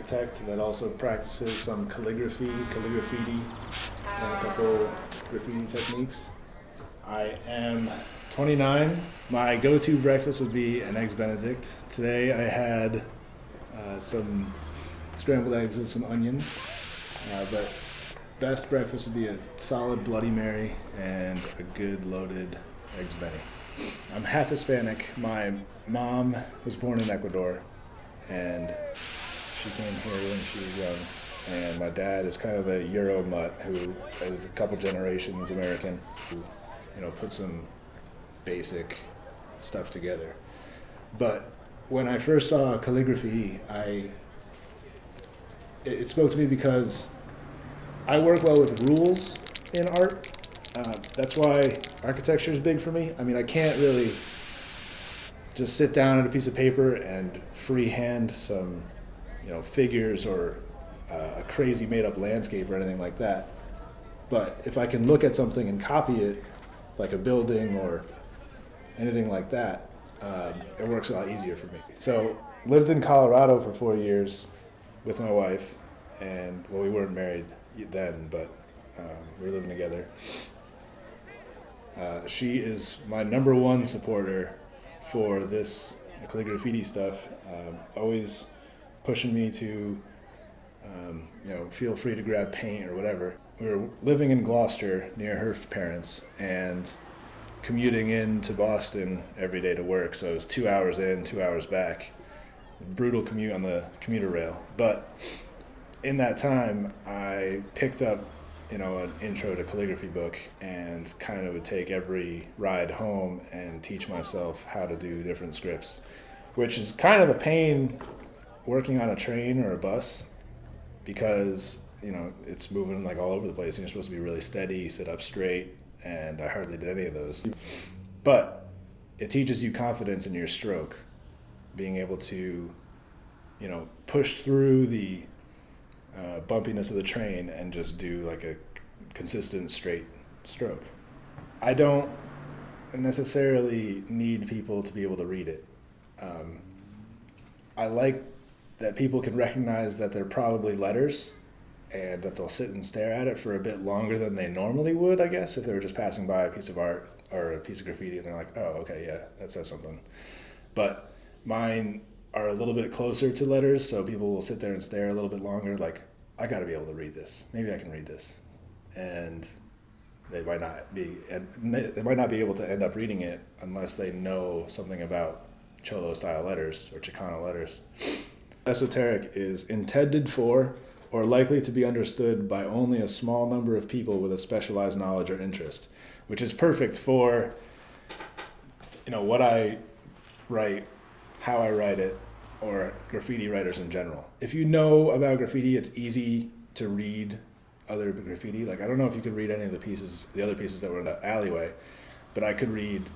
architect that also practices some calligraffiti, and a couple graffiti techniques. I am 29. My go-to breakfast would be an Eggs Benedict. Today I had some scrambled eggs with some onions, but best breakfast would be a solid Bloody Mary and a good loaded Eggs Benny. I'm half Hispanic. My mom was born in Ecuador, and she came here when she was young. And my dad is kind of a Euro mutt who is a couple generations American, who, put some basic stuff together. But when I first saw calligraphy, it spoke to me because I work well with rules in art. That's why architecture is big for me. I mean, I can't really just sit down at a piece of paper and freehand some, figures or a crazy made-up landscape or anything like that. But if I can look at something and copy it, like a building or anything like that, it works a lot easier for me. So, lived in Colorado for 4 years with my wife, and we weren't married then, but we were living together. She is my number one supporter for this calligraffiti stuff, always pushing me to, feel free to grab paint or whatever. We were living in Gloucester near her parents and commuting into Boston every day to work, so it was 2 hours in, 2 hours back. Brutal commute on the commuter rail. But in that time, I picked up an intro to calligraphy book and kind of would take every ride home and teach myself how to do different scripts, which is kind of a pain working on a train or a bus because, it's moving like all over the place and you're supposed to be really steady, sit up straight, and I hardly did any of those. But it teaches you confidence in your stroke, being able to, push through the bumpiness of the train and just do like a consistent straight stroke. I don't necessarily need people to be able to read it. I like that people can recognize that they're probably letters and that they'll sit and stare at it for a bit longer than they normally would, I guess, if they were just passing by a piece of art or a piece of graffiti and they're like, oh, okay, yeah, that says something. But mine are a little bit closer to letters, so people will sit there and stare a little bit longer, like, I got to be able to read this. Maybe I can read this. And they might not be able to end up reading it unless they know something about Cholo style letters or Chicano letters. Esoteric is intended for or likely to be understood by only a small number of people with a specialized knowledge or interest, which is perfect for what I write, how I write it, or graffiti writers in general. If you know about graffiti, it's easy to read other graffiti. Like, I don't know if you could read any of the other pieces that were in the alleyway, but I could read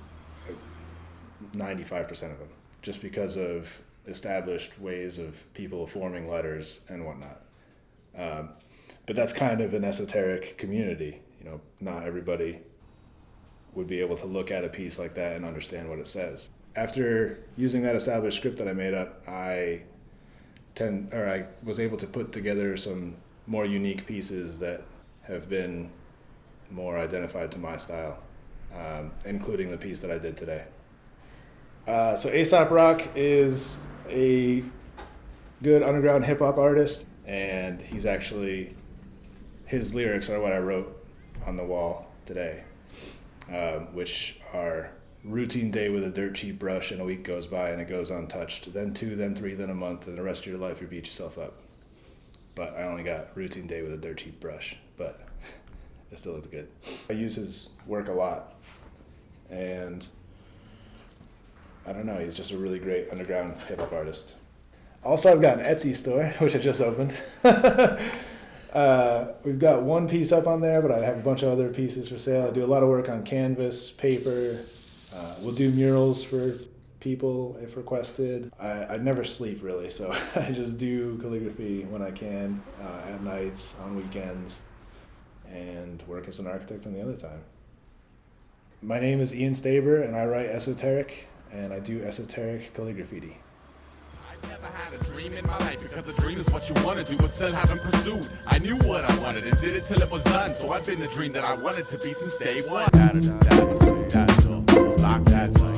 95% of them just because of established ways of people forming letters and whatnot. But that's kind of an esoteric community. Not everybody would be able to look at a piece like that and understand what it says. After using that established script that I made up, I was able to put together some more unique pieces that have been more identified to my style, including the piece that I did today. So A$AP Rock is a good underground hip-hop artist, and his lyrics are what I wrote on the wall today, which are: routine day with a dirt cheap brush, and a week goes by and it goes untouched. Then 2, then 3, then a month, and the rest of your life you beat yourself up. But I only got routine day with a dirt cheap brush, but it still looks good. I use his work a lot, and I don't know, he's just a really great underground hip-hop artist. Also, I've got an Etsy store, which I just opened. We've got one piece up on there, but I have a bunch of other pieces for sale. I do a lot of work on canvas, paper. We'll do murals for people if requested. I never sleep really, so I just do calligraphy when I can, at nights, on weekends, and work as an architect on the other time. My name is Ian Staber, and I write esoteric, and I do esoteric calligraffiti. Never had a dream in my life because a dream is what you want to do but still haven't pursued. I knew what I wanted and did it till it was done. So I've been the dream that I wanted to be since day one. Lock that